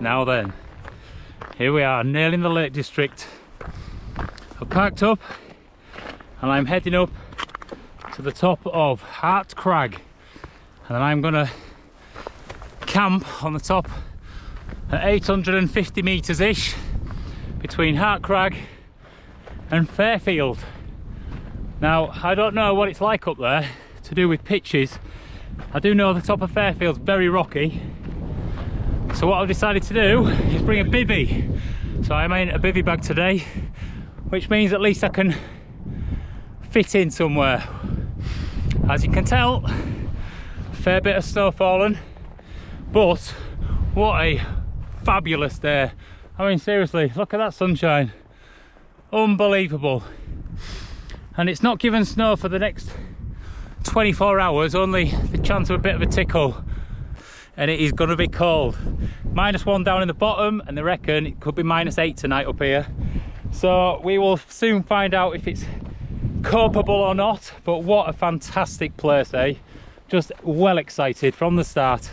Now then, here we are, nearly in the Lake District. I've packed up and I'm heading up to the top of Hart Crag, and I'm gonna camp on the top at 850 metres ish between Hart Crag and Fairfield. Now, I don't know what it's like up there to do with pitches. I do know the top of Fairfield's very rocky. So what I've decided to do is bring a bivvy. So I'm in a bivvy bag today, which means at least I can fit in somewhere. As you can tell, a fair bit of snow fallen, but what a fabulous day. I mean, seriously, look at that sunshine. Unbelievable. And it's not given snow for the next 24 hours, only the chance of a bit of a tickle. And it is going to be cold. -1 down in the bottom, and they reckon it could be -8 tonight up here. So we will soon find out if it's copeable or not. But what a fantastic place, eh? Just well excited from the start.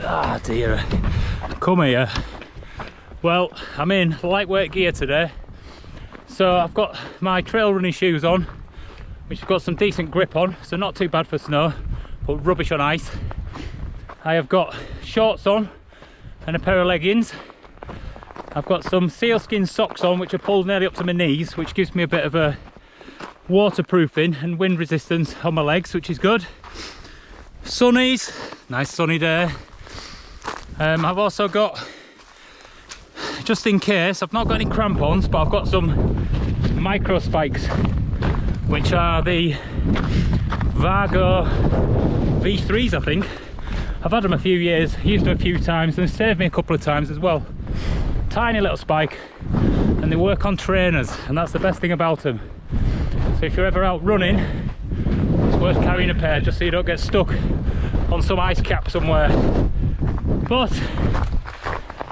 Ah dear, come here. Well, I'm in lightweight gear today, so I've got my trail running shoes on, which have got some decent grip on, so not too bad for snow, but rubbish on ice. I have got shorts on and a pair of leggings. I've got some sealskin socks on, which are pulled nearly up to my knees, which gives me a bit of a waterproofing and wind resistance on my legs, which is good. Sunnies, nice sunny day. I've also got, just in case, I've not got any crampons, but I've got some micro spikes, which are the Vargo V3s, I think. I've had them a few years, used them a few times, and they've saved me a couple of times as well. Tiny little spike, and they work on trainers, and that's the best thing about them. So if you're ever out running, it's worth carrying a pair, just so you don't get stuck on some ice cap somewhere. But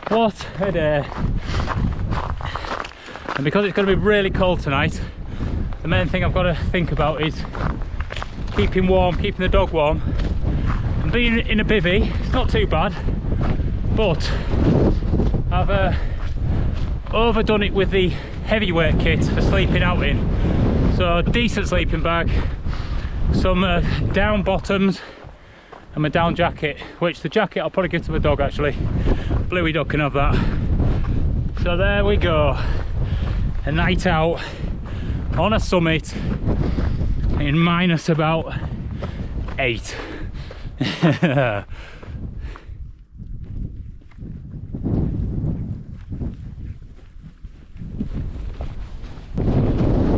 what a day. And because it's going to be really cold tonight, the main thing I've got to think about is keeping warm, keeping the dog warm. And being in a bivvy, it's not too bad, but I've overdone it with the heavyweight kit for sleeping out in. So a decent sleeping bag, some down bottoms, and my down jacket, which the jacket I'll probably give to my dog actually. Bluey dog can have that. So there we go. A night out on a summit in minus about 8.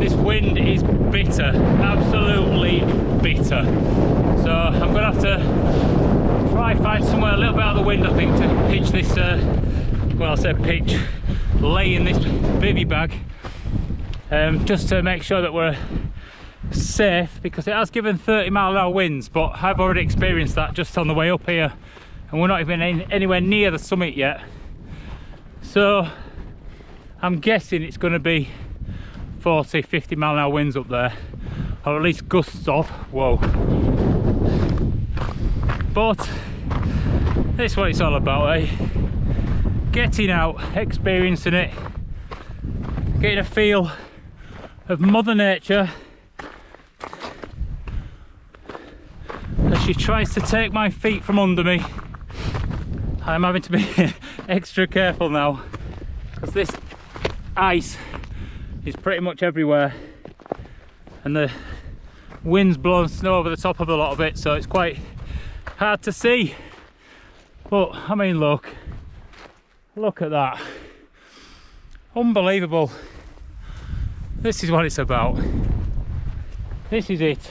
This wind is bitter, absolutely bitter. So I'm gonna have to try find somewhere a little bit out of the wind, I think, to pitch this, well, I said pitch, lay in this bivvy bag, just to make sure that we're safe, because it has given 30-mile-an-hour winds, but I've already experienced that just on the way up here, and we're not even anywhere near the summit yet. So I'm guessing it's going to be 40-50-mile-an-hour winds up there, or at least gusts of, whoa. But this is what it's all about, eh? Getting out, experiencing it, getting a feel of Mother Nature as she tries to take my feet from under me. I'm having to be extra careful now, because this ice is pretty much everywhere, and the wind's blowing snow over the top of a lot of it, so it's quite hard to see. But I mean, look at that, unbelievable. This is what it's about. This is it.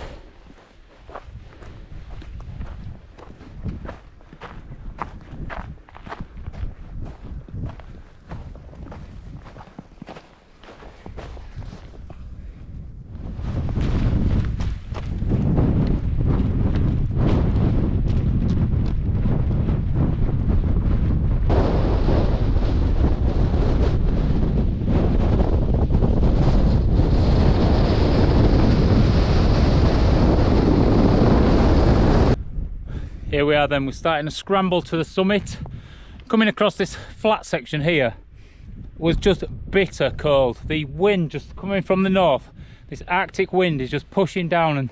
here we are then, we're starting to scramble to the summit. Coming across this flat section here was just bitter cold. The wind just coming from the north, this Arctic wind is just pushing down and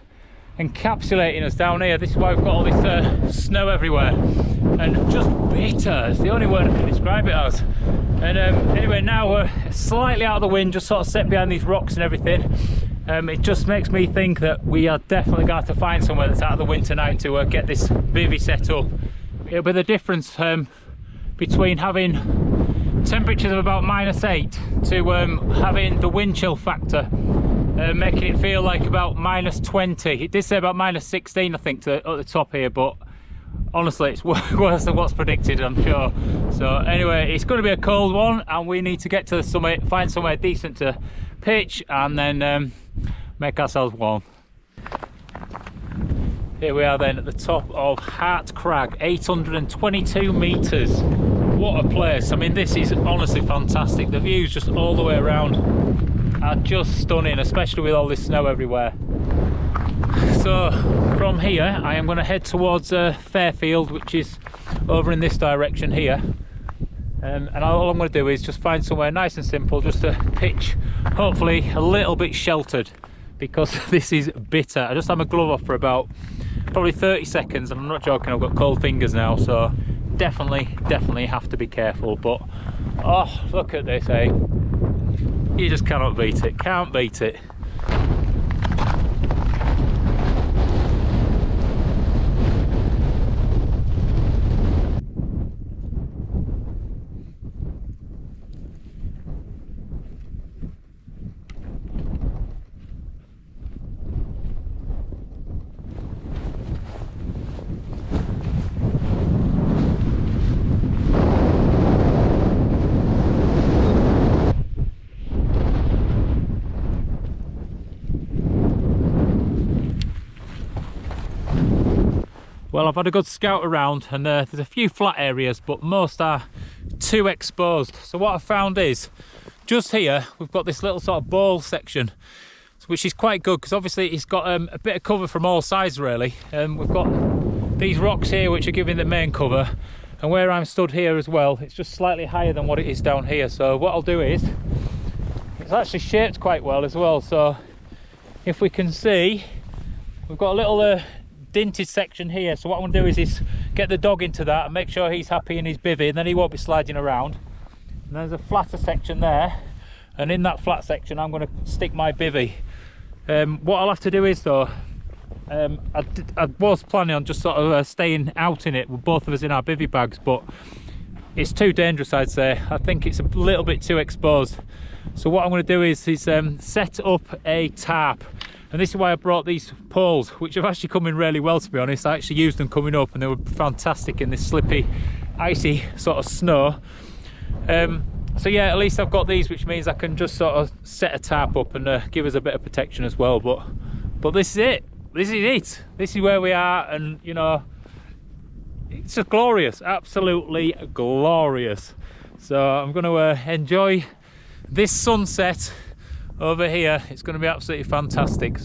encapsulating us down here. This is why we've got all this snow everywhere, and just bitter. It's the only word I can describe it as. And anyway, now we're slightly out of the wind, just sort of set behind these rocks and everything. It just makes me think that we are definitely going to find somewhere that's out of the wind tonight to get this bivvy set up. It'll be the difference between having temperatures of about -8 to having the wind chill factor, making it feel like about -20. It did say about -16 I think at the top here, but honestly it's worse than what's predicted, I'm sure. So anyway, it's going to be a cold one and we need to get to the summit, find somewhere decent to pitch and then make ourselves warm. Here we are then at the top of Hart Crag, 822 metres. What a place. I mean, this is honestly fantastic. The views just all the way around are just stunning, especially with all this snow everywhere. So from here I am going to head towards Fairfield, which is over in this direction here. And all I'm going to do is just find somewhere nice and simple just to pitch, hopefully a little bit sheltered, because this is bitter. I just had my glove off for about probably 30 seconds and I'm not joking, I've got cold fingers now, so definitely have to be careful. But oh, look at this, eh? You just cannot beat it, can't beat it. Well, I've had a good scout around and there's a few flat areas, but most are too exposed. So what I've found is, just here, we've got this little sort of bowl section, which is quite good because obviously it's got a bit of cover from all sides really. We've got these rocks here which are giving the main cover, and where I'm stood here as well, it's just slightly higher than what it is down here. So what I'll do is, it's actually shaped quite well as well. So if we can see, we've got a little dinted section here, so what I'm going to do is get the dog into that and make sure he's happy in his bivvy, and then he won't be sliding around. And there's a flatter section there, and in that flat section I'm going to stick my bivvy. What I'll have to do is though, I was planning on just sort of staying out in it with both of us in our bivvy bags, but it's too dangerous, I'd say. I think it's a little bit too exposed. So what I'm going to do is set up a tarp. And this is why I brought these poles, which have actually come in really well, to be honest. I actually used them coming up and they were fantastic in this slippy, icy sort of snow. So yeah, at least I've got these, which means I can just sort of set a tarp up and give us a bit of protection as well. But this is it. This is it. This is where we are, and you know, it's just glorious, absolutely glorious. So I'm going to enjoy this sunset over here. It's going to be absolutely fantastic.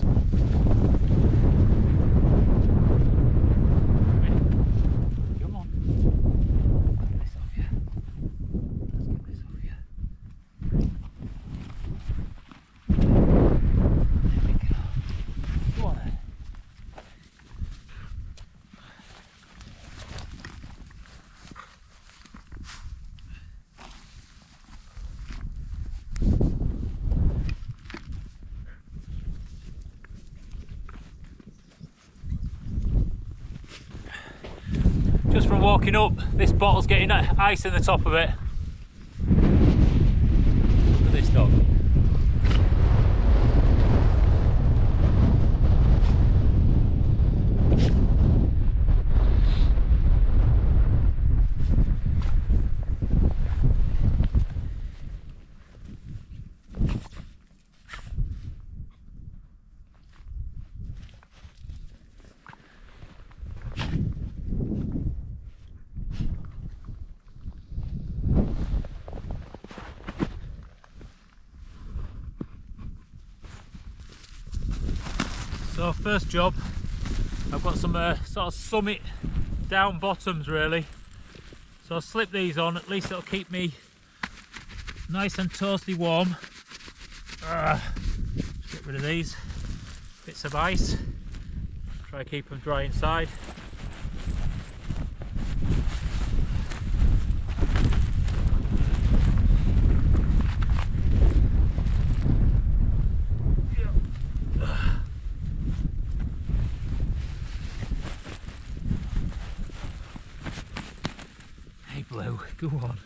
Just from walking up, this bottle's getting ice in the top of it. Look at this dog. So first job, I've got some sort of summit down bottoms really. So I'll slip these on, at least it'll keep me nice and toasty warm. Just get rid of these bits of ice. Try to keep them dry inside. Hey Blue, go on.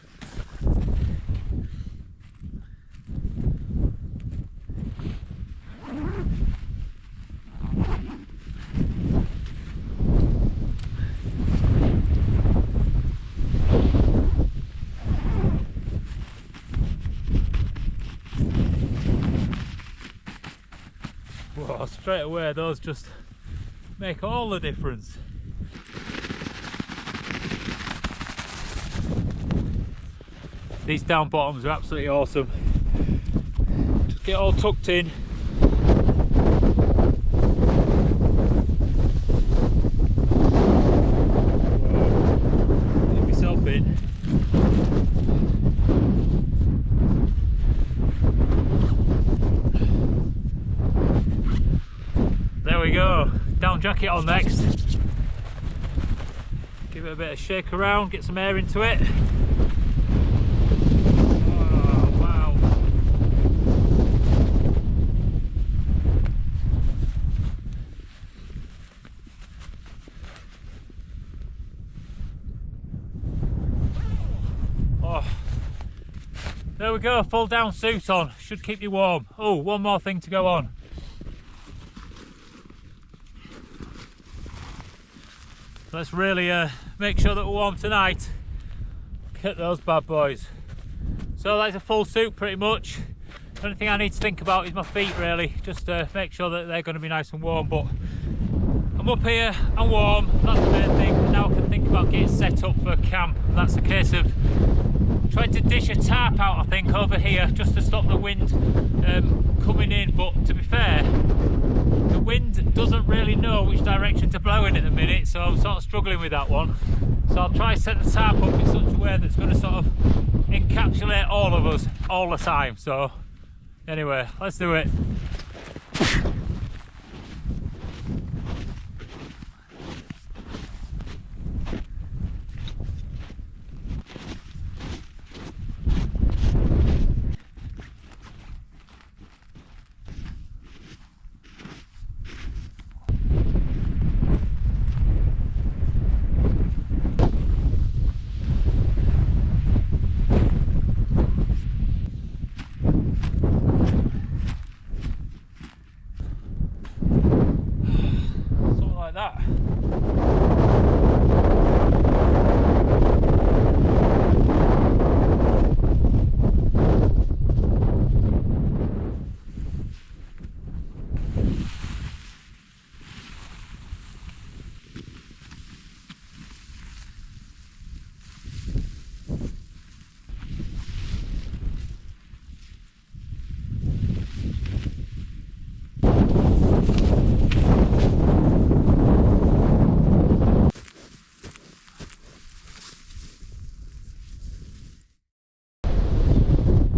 Whoa, straight away those just make all the difference. These down bottoms are absolutely awesome. Just get all tucked in. Get myself in. There we go. Down jacket on next. Give it a bit of shake around, get some air into it. There we go, full down suit on, should keep you warm. Oh, one more thing to go on. Let's really make sure that we're warm tonight. Get those bad boys. So that's a full suit pretty much. The only thing I need to think about is my feet really, just to make sure that they're going to be nice and warm. But I'm up here, I'm warm, that's the main thing. Now I can think about getting set up for camp. And that's a case of trying to dish a tarp out, I think, over here just to stop the wind coming in. But to be fair, the wind doesn't really know which direction to blow in at the minute, so I'm sort of struggling with that one. So I'll try to set the tarp up in such a way that's going to sort of encapsulate all of us all the time. So anyway, let's do it.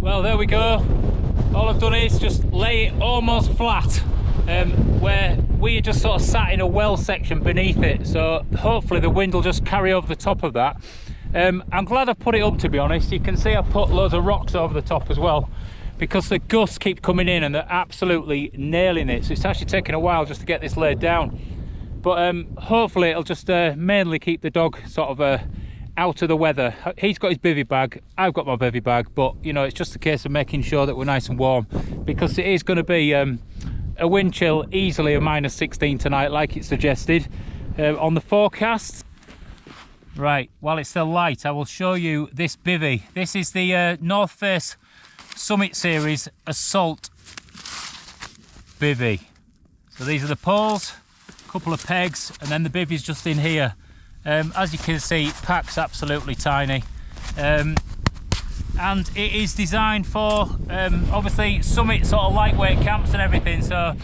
Well, there we go. All I've done is just lay it almost flat, where we just sort of sat in a well section beneath it, so hopefully the wind will just carry over the top of that. I'm glad I put it up, to be honest. You can see I put loads of rocks over the top as well, because the gusts keep coming in and they're absolutely nailing it. So it's actually taken a while just to get this laid down, but hopefully it'll just mainly keep the dog sort of out of the weather. He's got his bivvy bag, I've got my bivvy bag, but you know, it's just a case of making sure that we're nice and warm, because it is going to be a wind chill easily of -16 tonight, like it suggested on the forecast. Right, while it's still light, I will show you this bivvy. This is the North Face Summit Series Assault bivvy. So these are the poles, a couple of pegs, and then the bivvy's just in here. As you can see, it packs absolutely tiny, and it is designed for obviously summit sort of lightweight camps and everything. So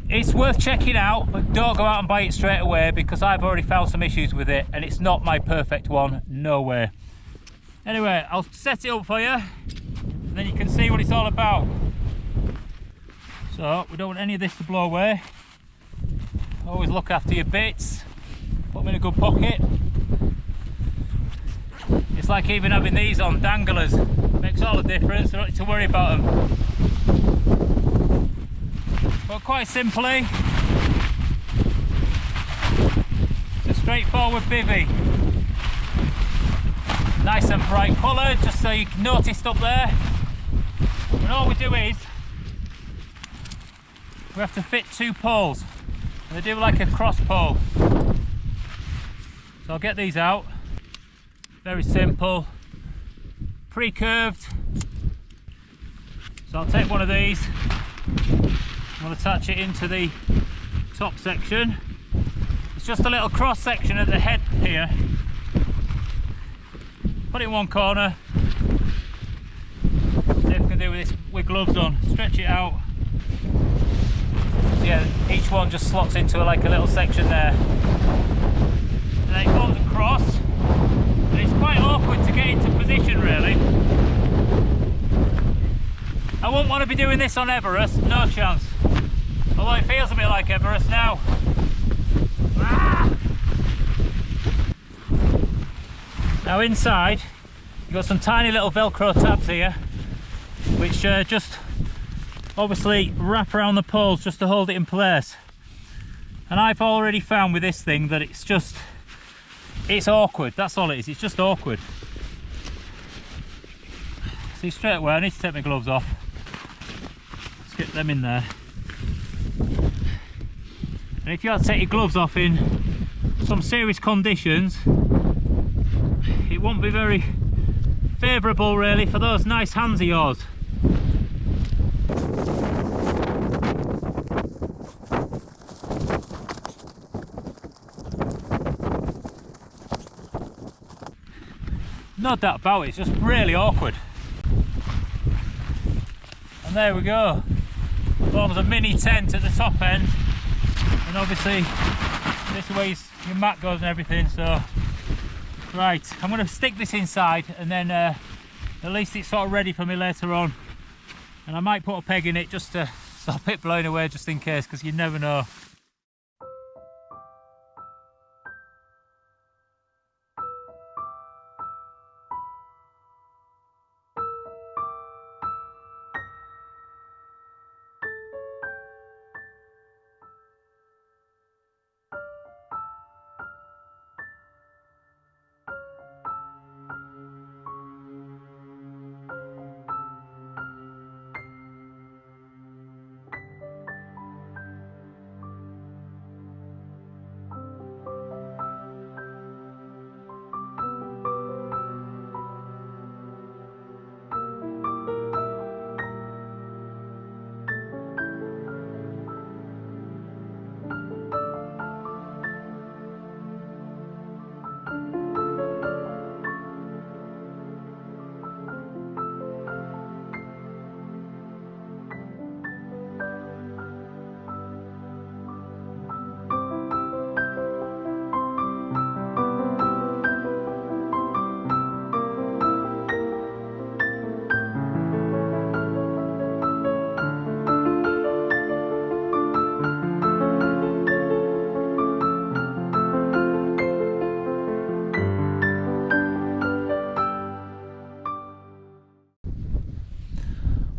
It's worth checking out, but don't go out and buy it straight away, because I've already found some issues with it and it's not my perfect one, no way. Anyway, I'll set it up for you and then you can see what it's all about. So we don't want any of this to blow away. Always look after your bits, put them in a good pocket. It's like even having these on danglers, makes all the difference, you don't need to worry about them. But quite simply, it's a straightforward bivvy. Nice and bright colour, just so you can notice up there. And all we do is, we have to fit 2 poles. And they do like a cross pole. So I'll get these out. Very simple. Pre-curved. So I'll take one of these. I'll attach it into the top section. It's just a little cross section at the head here. Put it in one corner. See if I can do with this with gloves on. Stretch it out. So yeah, each one just slots into like a little section there. And then it goes across. And it's quite awkward to get into position, really. I wouldn't want to be doing this on Everest, no chance. Although it feels a bit like Everest now. Ah! Now inside, you've got some tiny little Velcro tabs here, which just obviously wrap around the poles just to hold it in place. And I've already found with this thing that it's awkward, that's all it is, it's just awkward. See, straight away I need to take my gloves off. Let's get them in there. And if you had to take your gloves off in some serious conditions, it won't be very favourable really for those nice hands of yours. No doubt about it, it's just really awkward. And there we go. Forms a mini tent at the top end. And obviously this is where your mat goes and everything, so right, I'm going to stick this inside and then at least it's sort of ready for me later on. And I might put a peg in it just to stop it blowing away, just in case, because you never know.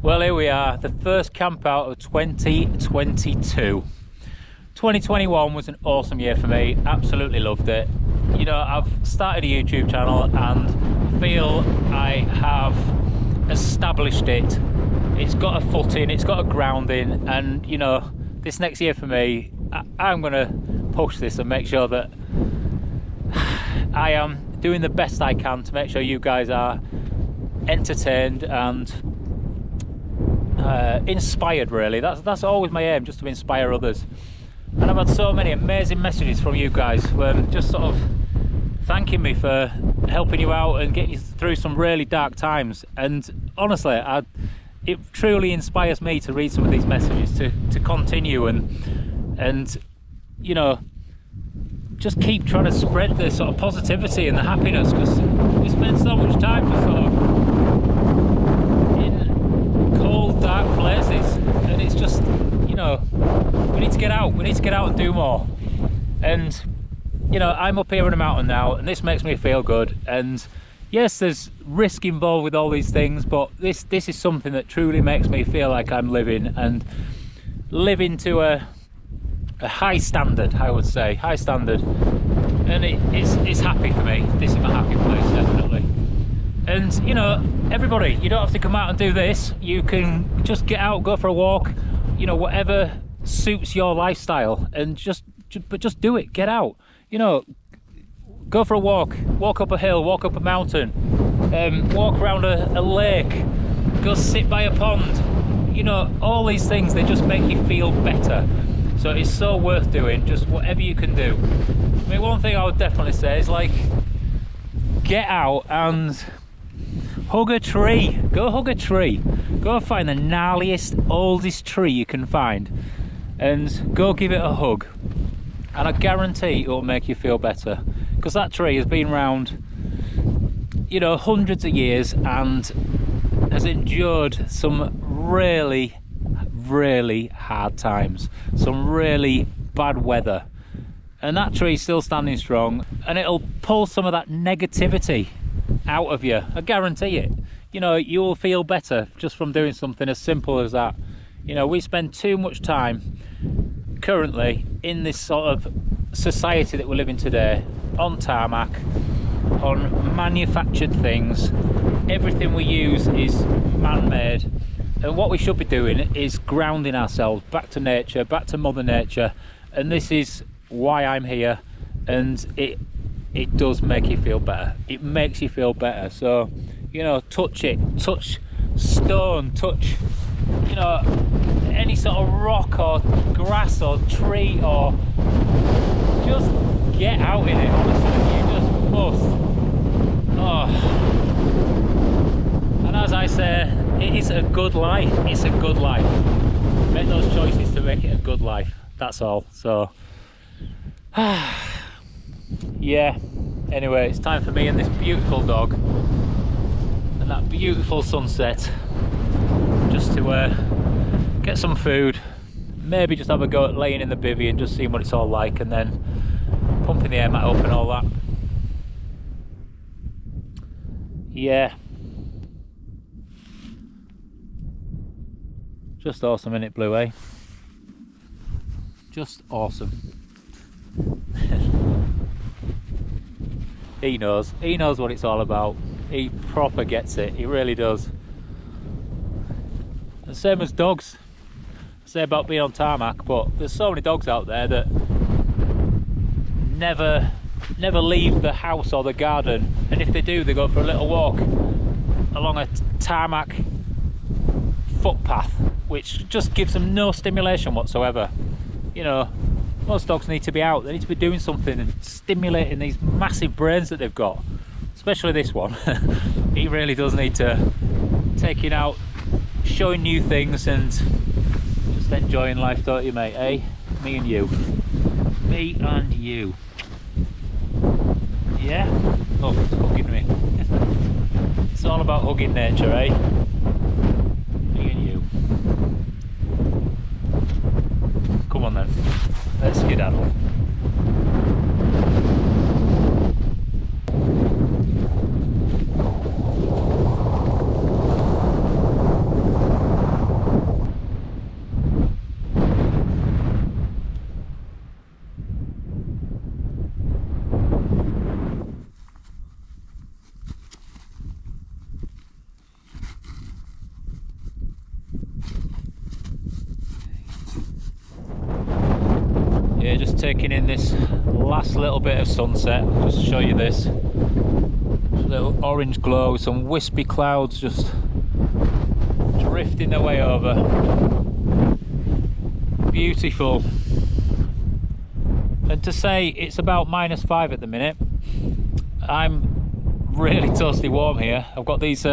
Well, here we are, the first camp out of 2022. 2021 was an awesome year for me, absolutely loved it. You know, I've started a YouTube channel and feel I have established it. It's got a footing, it's got a grounding, and you know, this next year for me, I'm gonna push this and make sure that I am doing the best I can to make sure you guys are entertained and inspired, really. That's always my aim, just to inspire others. And I've had so many amazing messages from you guys, just sort of thanking me for helping you out and getting you through some really dark times. And honestly, it truly inspires me to read some of these messages, to continue and and you know, just keep trying to spread the sort of positivity and the happiness, because we spend so much time just sort of in cold, dark places, and it's just, you know, we need to get out and do more. And you know, I'm up here on a mountain now, and this makes me feel good. And yes, there's risk involved with all these things, but this is something that truly makes me feel like I'm living to a high standard, I would say, high standard. And it's happy for me. This is my happy place, definitely. And you know, everybody, you don't have to come out and do this. You can just get out, go for a walk, you know, whatever suits your lifestyle, and just do it. Get out, you know, go for a walk up a hill, walk up a mountain, walk around a lake, go sit by a pond. You know, all these things, they just make you feel better. So it's so worth doing, just whatever you can do. I mean, one thing I would definitely say is, like, get out and hug a tree. Go hug a tree. Go find the gnarliest, oldest tree you can find and go give it a hug. And I guarantee it will make you feel better, because that tree has been around, you know, hundreds of years and has endured some really hard times, some really bad weather, and that tree's still standing strong, and it'll pull some of that negativity out of you. I guarantee it. You know, you will feel better just from doing something as simple as that. You know, we spend too much time currently in this sort of society that we're living today, on tarmac, on manufactured things. Everything we use is man-made, and what we should be doing is grounding ourselves back to nature, back to Mother Nature. And this is why I'm here, and it does make you feel better. It makes you feel better. So, you know, touch it, touch stone, touch, you know, any sort of rock or grass or tree, or just get out in it. Honestly, you just must. Oh, and as I say, it is a good life. It's a good life. Make those choices to make it a good life. That's all. So, yeah. Anyway, it's time for me and this beautiful dog and that beautiful sunset just to get some food, maybe just have a go at laying in the bivvy and just seeing what it's all like, and then pumping the air mat up and all that. Yeah, just awesome, innit, Blue, eh? Just awesome. He knows what it's all about. He proper gets it, he really does. The same as dogs. I say about being on tarmac, but there's so many dogs out there that never leave the house or the garden, and if they do, they go for a little walk along a tarmac footpath, which just gives them no stimulation whatsoever. You know, most dogs need to be out, they need to be doing something and stimulating these massive brains that they've got, especially this one. He really does need to taking out, showing new things, and just enjoying life, don't you, mate, eh? Me and you. Me and you. Yeah? Oh, it's hugging me. It's all about hugging nature, eh? Me and you. Come on then, let's skedaddle. Yeah, just taking in this last little bit of sunset, just to show you this. A little orange glow with some wispy clouds just drifting their way over. Beautiful. And to say it's about -5 at the minute, I'm really toasty warm here. I've got these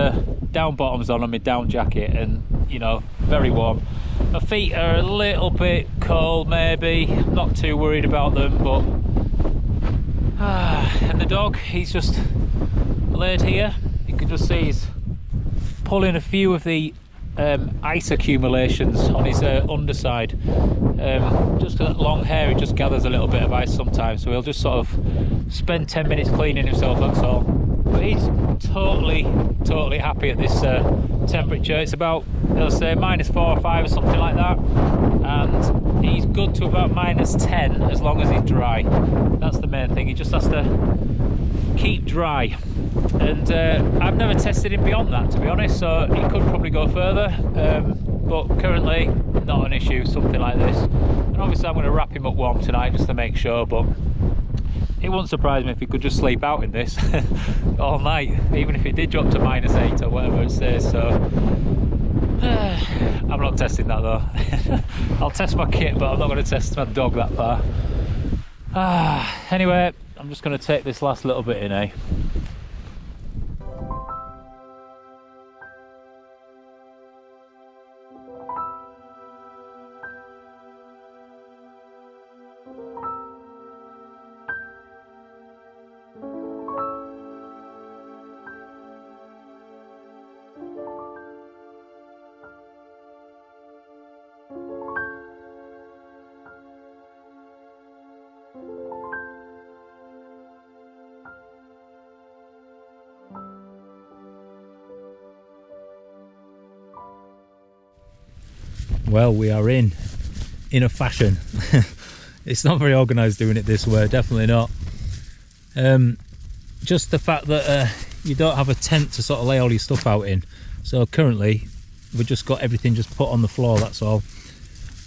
down bottoms on my down jacket, and you know, very warm. My feet are a little bit cold maybe, not too worried about them, but and the dog, he's just laid here. You can just see he's pulling a few of the ice accumulations on his underside. Just that long hair, he just gathers a little bit of ice sometimes, so he'll just sort of spend 10 minutes cleaning himself, that's all. But he's totally happy at this temperature. It's about, let's say, -4 or 5 or something like that, and he's good to about -10 as long as he's dry. That's the main thing. He just has to keep dry, and I've never tested him beyond that, to be honest, so he could probably go further, but currently not an issue, something like this. And obviously I'm going to wrap him up warm tonight just to make sure, but it wouldn't surprise me if he could just sleep out in this all night, even if it did drop to -8 or whatever it says. So I'm not testing that though. I'll test my kit, but I'm not going to test my dog that far. Anyway, I'm just going to take this last little bit in, eh? Well, we are in a fashion. It's not very organised doing it this way, definitely not. Just the fact that you don't have a tent to sort of lay all your stuff out in. So currently we've just got everything just put on the floor, that's all,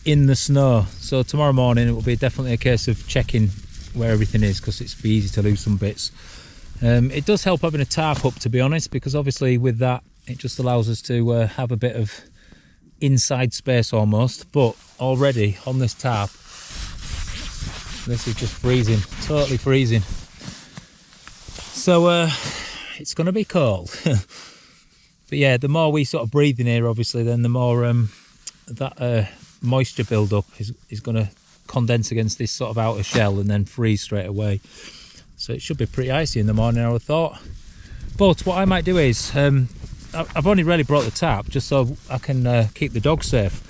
in the snow. So tomorrow morning it will be definitely a case of checking where everything is, because it's be easy to lose some bits. It does help having a tarp up, to be honest, because obviously with that it just allows us to have a bit of inside space almost. But already on this tarp, this is just freezing, totally freezing. So it's going to be cold. But yeah, the more we sort of breathe in here, obviously, then the more that moisture build up is going to condense against this sort of outer shell and then freeze straight away. So it should be pretty icy in the morning, I would have thought. But what I might do is, I've only really brought the tarp just so I can keep the dog safe.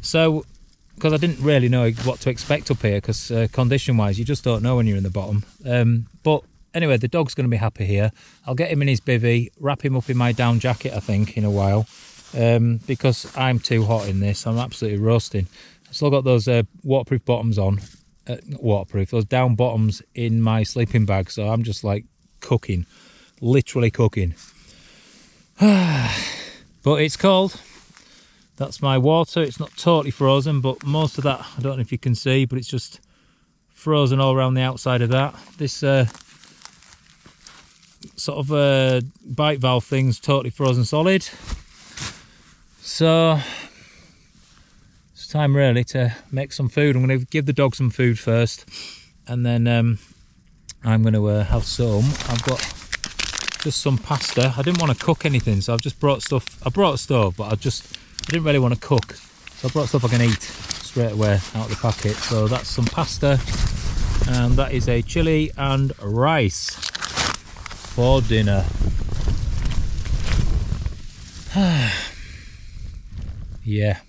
So, because I didn't really know what to expect up here, because condition wise you just don't know when you're in the bottom. But anyway, the dog's going to be happy here. I'll get him in his bivvy, wrap him up in my down jacket, I think, in a while, because I'm too hot in this. I'm absolutely roasting. I've still got those waterproof bottoms on, those down bottoms in my sleeping bag, so I'm just like cooking, literally cooking. But it's cold. That's my water. It's not totally frozen, but most of that, I don't know if you can see, but it's just frozen all around the outside of that. This sort of bite valve thing's totally frozen solid. So it's time really to make some food. I'm going to give the dog some food first, and then I'm going to have some. I've got just some pasta. I didn't want to cook anything, so I've just brought stuff. I brought a stove, but I didn't really want to cook, so I brought stuff I can eat straight away out of the packet. So that's some pasta, and that is a chili and rice for dinner. Yeah,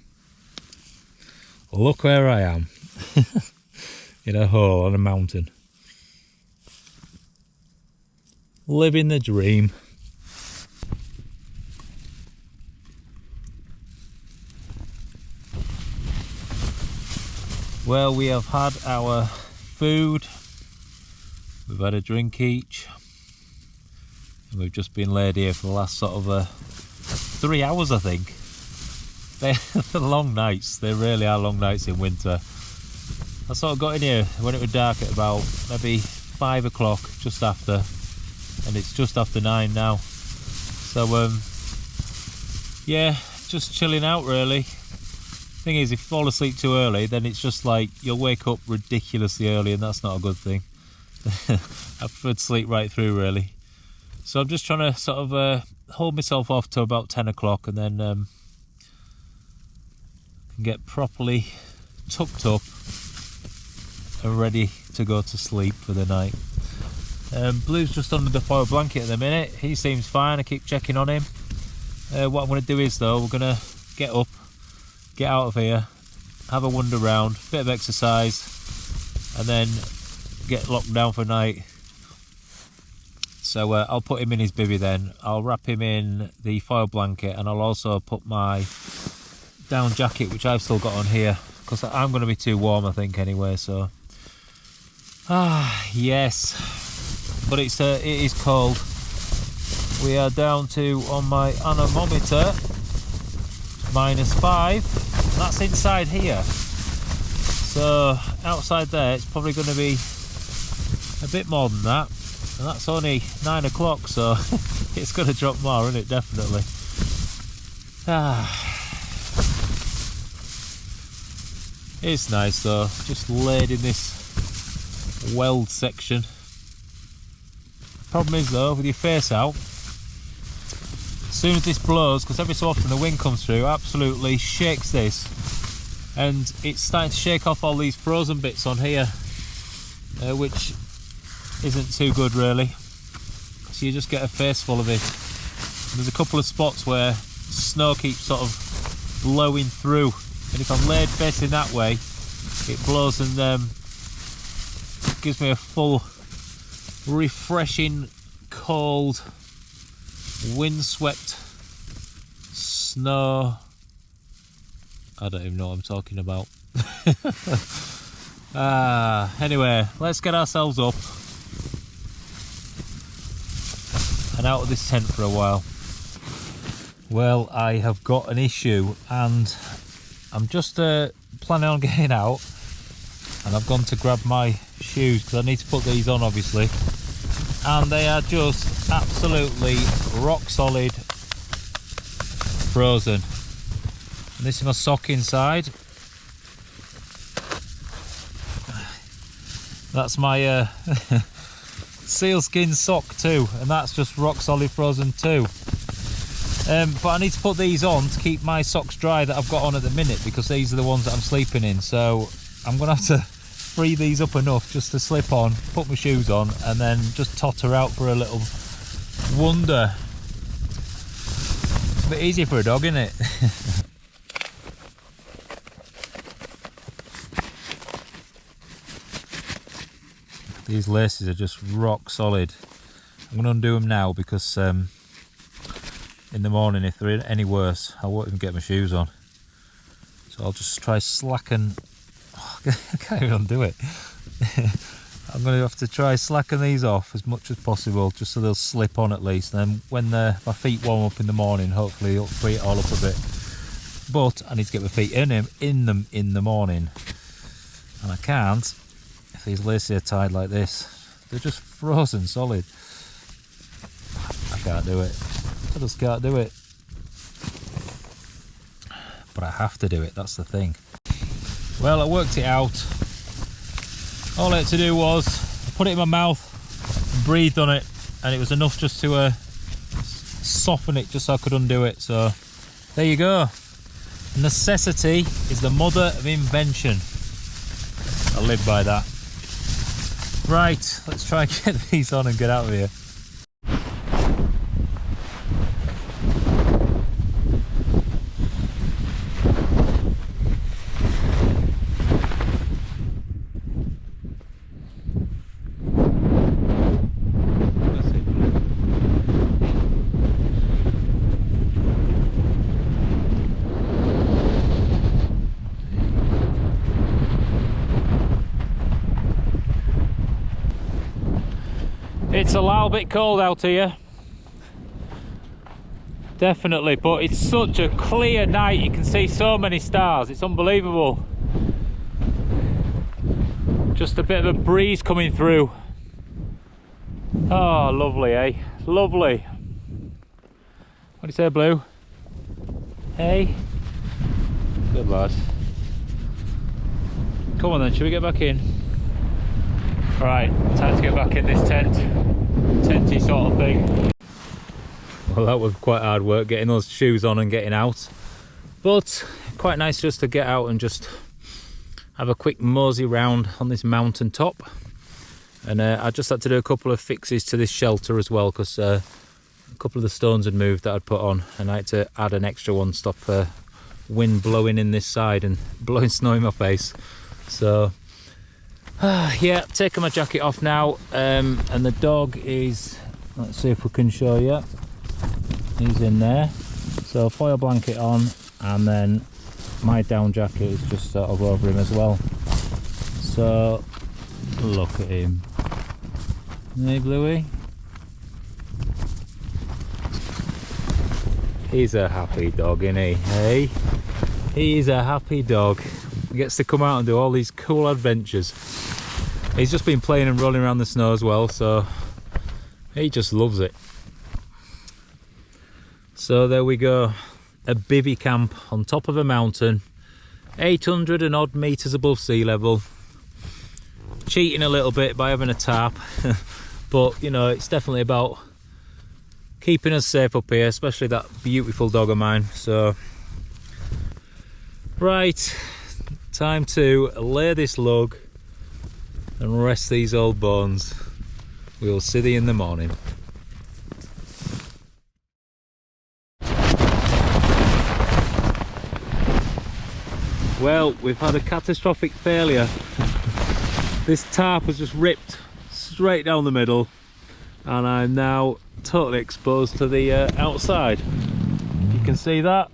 look where I am. In a hole on a mountain, living the dream. Well, we have had our food, we've had a drink each, and we've just been laid here for the last sort of 3 hours, I think. They're long nights, they really are long nights in winter. I sort of got in here when it was dark at about maybe 5 o'clock, just after, and it's just after 9 now. So yeah, just chilling out really. Thing is, if you fall asleep too early, then it's just like you'll wake up ridiculously early, and that's not a good thing. I prefer to sleep right through really. So I'm just trying to sort of hold myself off to about 10 o'clock, and then can get properly tucked up and ready to go to sleep for the night. Blue's just under the foil blanket at the minute. He seems fine. I keep checking on him. What I'm going to do is though, we're going to get up, get out of here, have a wander around, bit of exercise, and then get locked down for night. So I'll put him in his bivvy then. I'll wrap him in the foil blanket, and I'll also put my down jacket, which I've still got on here, because I'm going to be too warm I think anyway. So yes, but it is cold. We are down to, on my anemometer, -5. That's inside here. So outside there it's probably going to be a bit more than that, and that's only 9 o'clock, so it's going to drop more, isn't it? Definitely. It's nice though, just laid in this weld section. Problem is though, with your face out, as soon as this blows, because every so often the wind comes through, absolutely shakes this, and it's starting to shake off all these frozen bits on here, which isn't too good really, so you just get a face full of it. And there's a couple of spots where snow keeps sort of blowing through, and if I'm laid facing that way, it blows and gives me a full, refreshing, cold, windswept snow. I don't even know what I'm talking about. Anyway, let's get ourselves up and out of this tent for a while. Well, I have got an issue, and I'm just planning on getting out, and I've gone to grab my shoes because I need to put these on obviously, and they are just absolutely rock solid frozen. And this is my sock inside. That's my sealskin sock too, and that's just rock solid frozen too. But I need to put these on to keep my socks dry that I've got on at the minute, because these are the ones that I'm sleeping in. So I'm gonna have to free these up enough just to slip on, put my shoes on, and then just totter out for a little wander. It's a bit easier for a dog, isn't it? These laces are just rock solid. I'm going to undo them now because in the morning, if they're any worse, I won't even get my shoes on. So I'll just try slacken. Oh, I can't even undo it. I'm going to have to try slacken these off as much as possible, just so they'll slip on at least. And then when my feet warm up in the morning, hopefully it'll free it all up a bit. But I need to get my feet in them in the morning, and I can't if these laces are tied like this. They're just frozen solid. I can't do it. I just can't do it. But I have to do it, that's the thing. Well, I worked it out. All I had to do was put it in my mouth and breathed on it, and it was enough just to soften it, just so I could undo it. So there you go. Necessity is the mother of invention. I live by that. Right, let's try and get these on and get out of here. It's a little bit cold out here, definitely, but it's such a clear night. You can see so many stars, it's unbelievable. Just a bit of a breeze coming through. Oh, lovely, eh? Lovely. What do you say, Blue? Hey? Good lad. Come on then, shall we get back in? Right, time to get back in this tenty sort of thing. Well, that was quite hard work getting those shoes on and getting out, but quite nice just to get out and just have a quick mosey round on this mountain top. And I just had to do a couple of fixes to this shelter as well, because a couple of the stones had moved that I'd put on, and I had to add an extra one, stop wind blowing in this side and blowing snow in my face. So yeah, taking my jacket off now, and the dog is, let's see if we can show you, he's in there. So foil blanket on, and then my down jacket is just sort of over him as well. So look at him. Hey Bluey, he's a happy dog, isn't he? Hey, he's a happy dog. He gets to come out and do all these cool adventures. He's just been playing and rolling around the snow as well, so he just loves it. So there we go, a bivvy camp on top of a mountain, 800 and odd meters above sea level. Cheating a little bit by having a tarp, but you know, it's definitely about keeping us safe up here, especially that beautiful dog of mine. So right, time to lay this log and rest these old bones. We'll see thee in the morning. Well, we've had a catastrophic failure. This tarp was just ripped straight down the middle, and I'm now totally exposed to the outside. You can see that.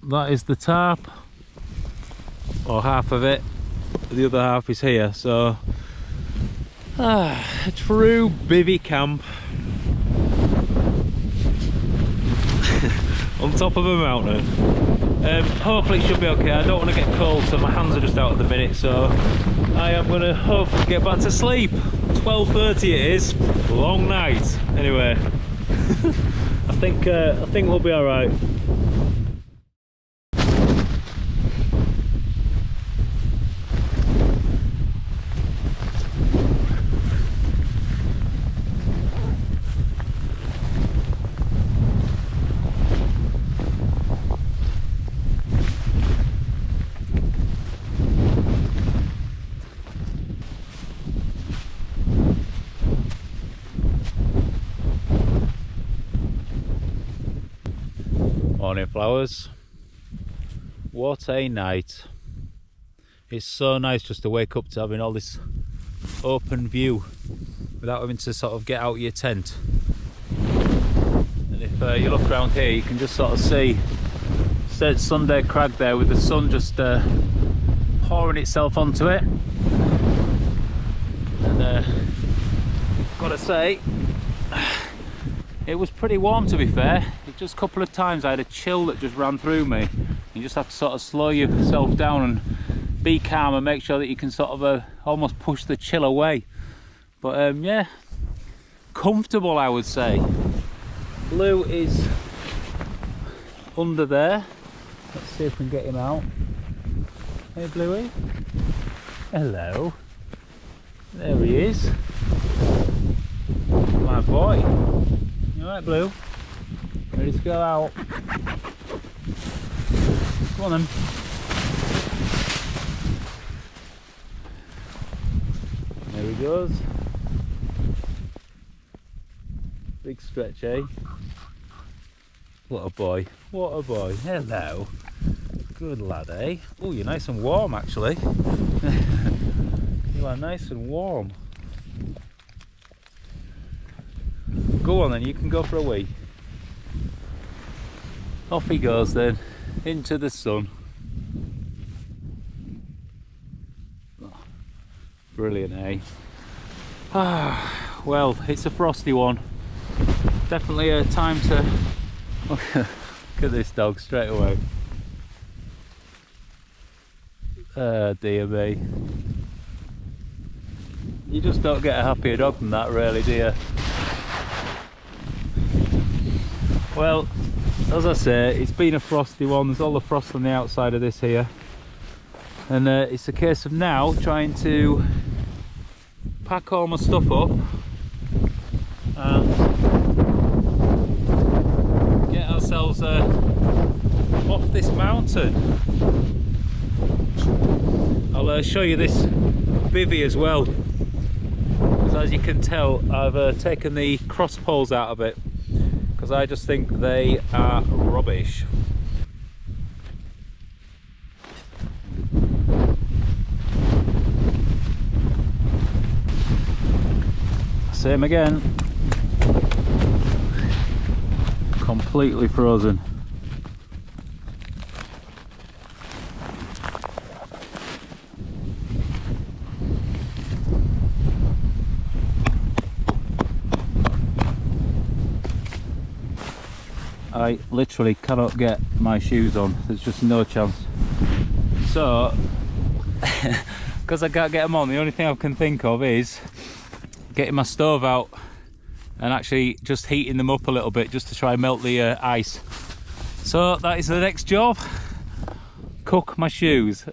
That is the tarp, or half of it. The other half is here. So a true bivvy camp on top of a mountain. Hopefully it should be okay. I don't want to get cold, so my hands are just out at the minute, so I am going to hopefully get back to sleep. 12:30 it is, long night. Anyway, I think we'll be all right. Morning flowers, what a night. It's so nice just to wake up to having all this open view without having to sort of get out of your tent. And if you look around here, you can just sort of see Sunday Crag there with the sun just pouring itself onto it. And gotta say, it was pretty warm, to be fair. Just a couple of times I had a chill that just ran through me. You just have to sort of slow yourself down and be calm and make sure that you can sort of almost push the chill away. But yeah, comfortable, I would say. Blue is under there. Let's see if we can get him out. Hey Bluey. Hello. There he is. My boy. You alright, Blue? Ready to go out? Come on then. There he goes. Big stretch, eh? What a boy. What a boy. Hello. Good lad, eh? Oh, you're nice and warm actually. You are nice and warm. Go on then, you can go for a wee. Off he goes then, into the sun. Oh, brilliant, eh? Well, it's a frosty one. Definitely a time to look at this dog straight away. Dear me. You just don't get a happier dog than that, really, do you? Well, as I say, it's been a frosty one. There's all the frost on the outside of this here, and it's a case of now trying to pack all my stuff up and get ourselves all off this mountain. I'll show you this bivvy as well, because as you can tell I've taken the cross poles out of it because I just think they are rubbish. Same again, completely frozen. I literally cannot get my shoes on, there's just no chance. So, because I can't get them on, the only thing I can think of is getting my stove out and actually just heating them up a little bit just to try and melt the ice. So that is the next job, cook my shoes.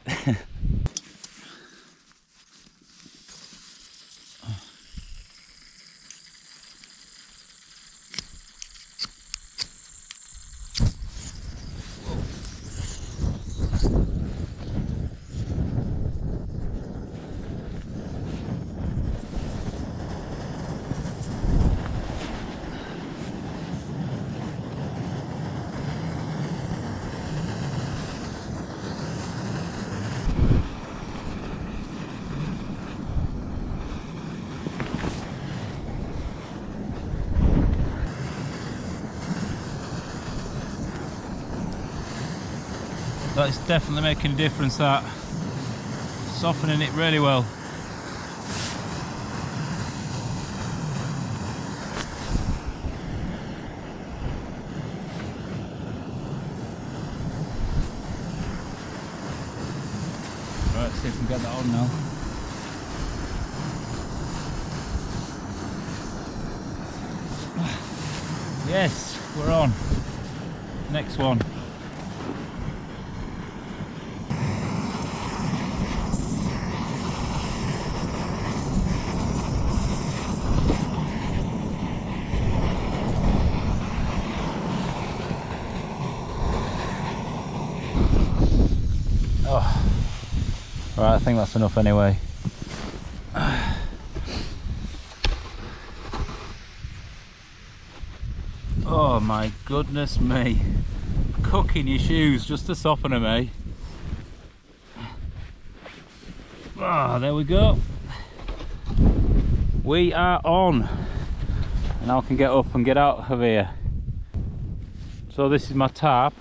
That's definitely making a difference, that softening it really well. Right, let's see if we can get that on now. Yes, we're on. Next one. Right, I think that's enough anyway. Oh my goodness me. Cooking your shoes just to soften them, eh? Ah, there we go. We are on. And now I can get up and get out of here. So this is my tarp.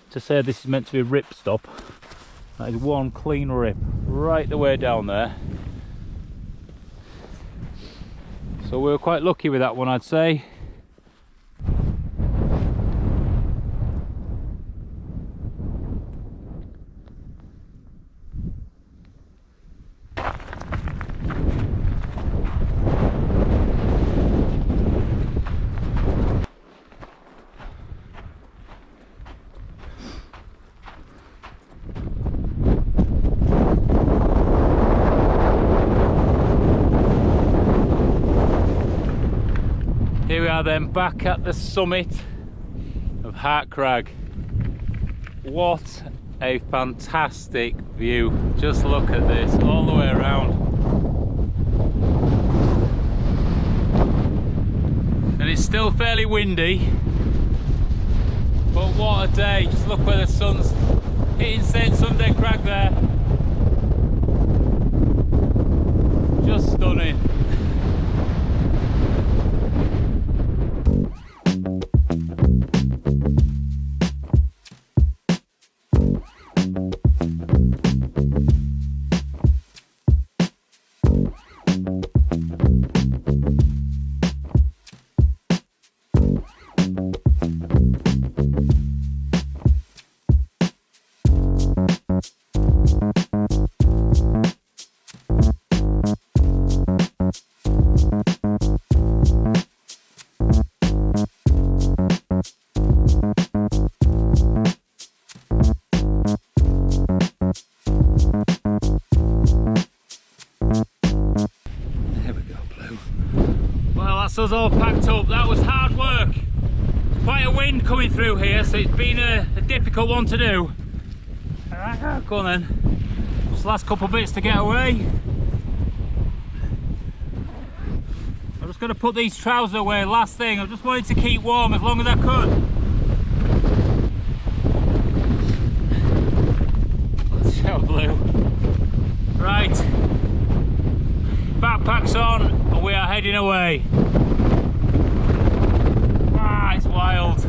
To say this is meant to be a rip stop. That is one clean rip right the way down there. So we were quite lucky with that one, I'd say. Here we are then, back at the summit of Hart Crag. What a fantastic view. Just look at this all the way around. And it's still fairly windy, but what a day. Just look where the sun's hitting St. Sunday Crag there. Just stunning. Us all packed up. That was hard work. It's quite a wind coming through here, so it's been a difficult one to do. Go on then. Just last couple bits to get away. I'm just going to put these trousers away. Last thing, I just wanted to keep warm as long as I could. Let's show blue. Right, backpack's on and we are heading away. Ah, it's wild.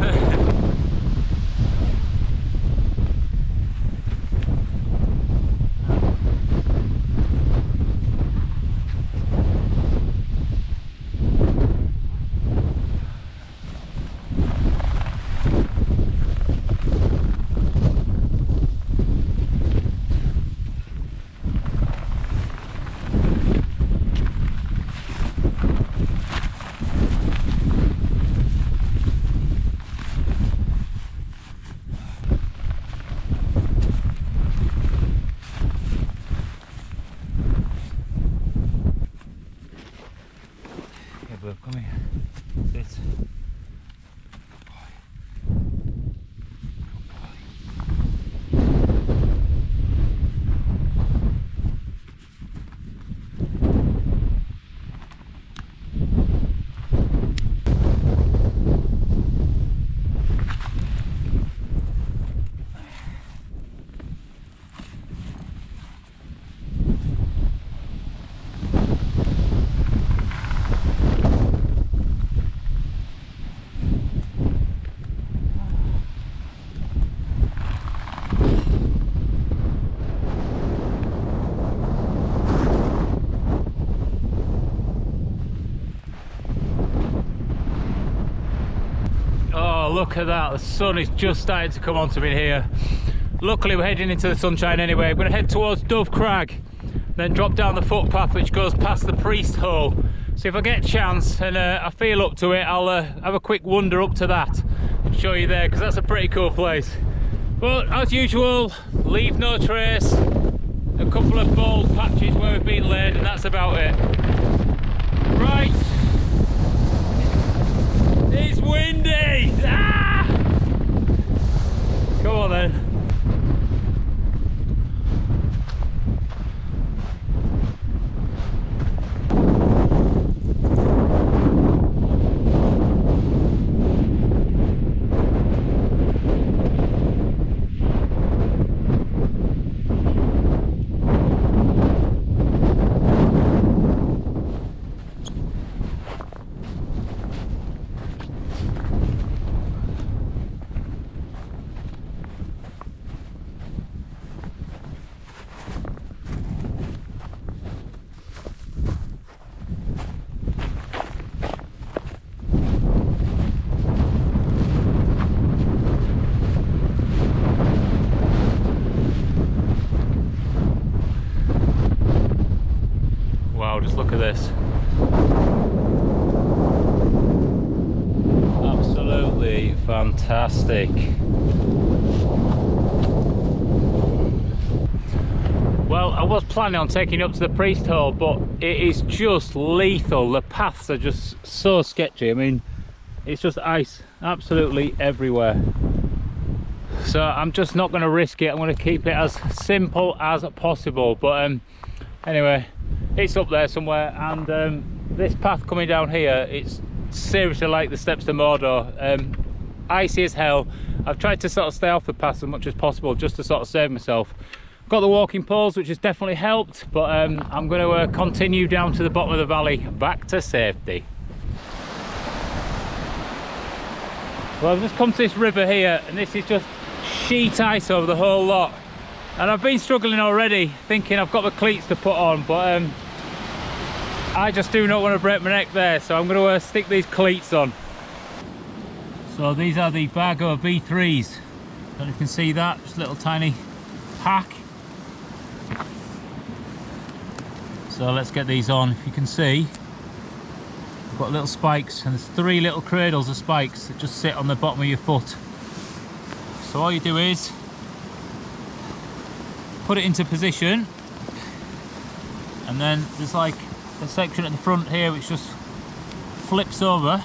Come here. Sit. Look at that, the sun is just starting to come onto me here. Luckily we're heading into the sunshine anyway. I'm going to head towards Hart Crag, then drop down the footpath which goes past the priest hole. So if I get a chance and I feel up to it, I'll have a quick wander up to that and show you there, because that's a pretty cool place. But as usual, leave no trace. A couple of bald patches where we've been laid and that's about it. Right. It's windy! Ah! Come on then. Just look at this. Absolutely fantastic. Well, I was planning on taking it up to the priest hole, but it is just lethal. The paths are just so sketchy. I mean, it's just ice absolutely everywhere. So I'm just not going to risk it. I'm going to keep it as simple as possible. But anyway, it's up there somewhere, and this path coming down here, it's seriously like the steps to Mordor. Icy as hell. I've tried to sort of stay off the path as much as possible just to sort of save myself. Got the walking poles, which has definitely helped, but I'm going to continue down to the bottom of the valley back to safety. Well, I've just come to this river here, and this is just sheet ice over the whole lot. And I've been struggling already, thinking I've got the cleats to put on, but I just do not want to break my neck there, so I'm going to stick these cleats on. So these are the Bargo V3s. Don't know if you can see that, just a little tiny pack. So let's get these on. If you can see, I've got little spikes, and there's 3 little cradles of spikes that just sit on the bottom of your foot. So all you do is put it into position, and then there's like a section at the front here which just flips over,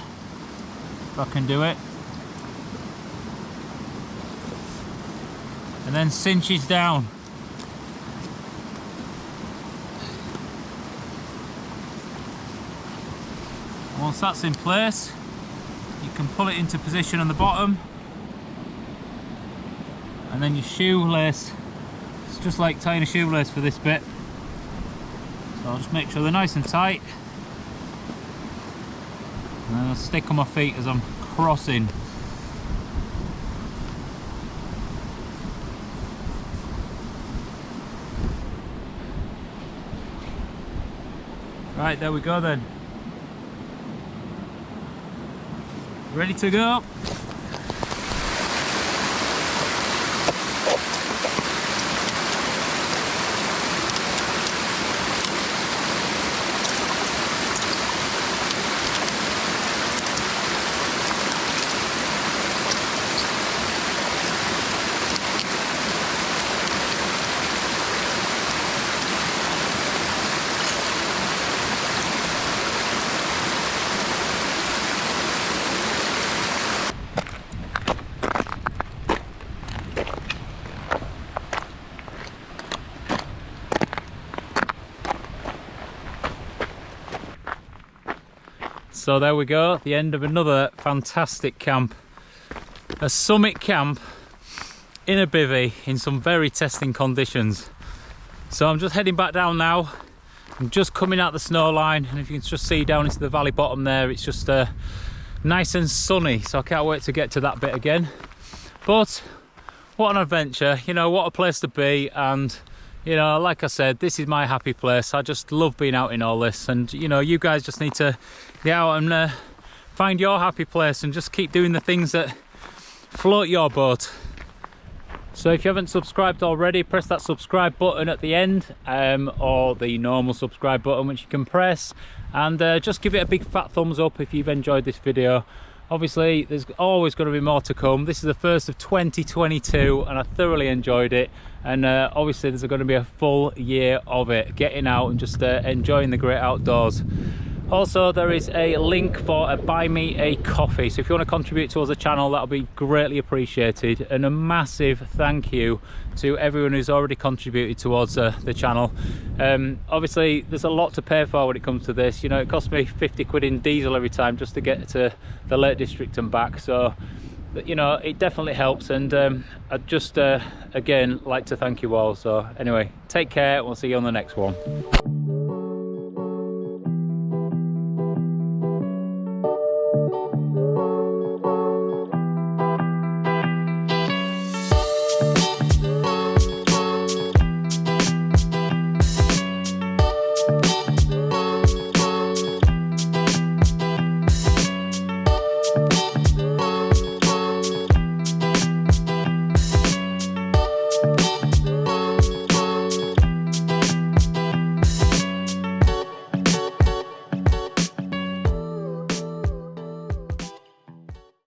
if I can do it, and then cinches down. Once that's in place, you can pull it into position on the bottom, and then your shoelace, it's just like tying a shoelace for this bit. So I'll just make sure they're nice and tight, and then I'll stick on my feet as I'm crossing. Right, there we go then. Ready to go. So there we go, the end of another fantastic camp. A summit camp in a bivvy in some very testing conditions. So I'm just heading back down now. I'm just coming out the snow line, and if you can just see down into the valley bottom there, it's just nice and sunny. So I can't wait to get to that bit again. But what an adventure, you know, what a place to be. And you know, like I said, this is my happy place. I just love being out in all this, and you know, you guys just need to get out and find your happy place and just keep doing the things that float your boat. So if you haven't subscribed already, press that subscribe button at the end, or the normal subscribe button which you can press, and just give it a big fat thumbs up if you've enjoyed this video. Obviously there's always going to be more to come. This is the first of 2022 and I thoroughly enjoyed it, and obviously there's going to be a full year of it, getting out and just enjoying the great outdoors. Also, there is a link for a buy me a coffee, so if you want to contribute towards the channel, that'll be greatly appreciated. And a massive thank you to everyone who's already contributed towards the channel. Obviously there's a lot to pay for when it comes to this. You know, it costs me 50 quid in diesel every time just to get to the Lake District and back, so you know, it definitely helps. And I'd just again like to thank you all. So anyway, take care, we'll see you on the next one.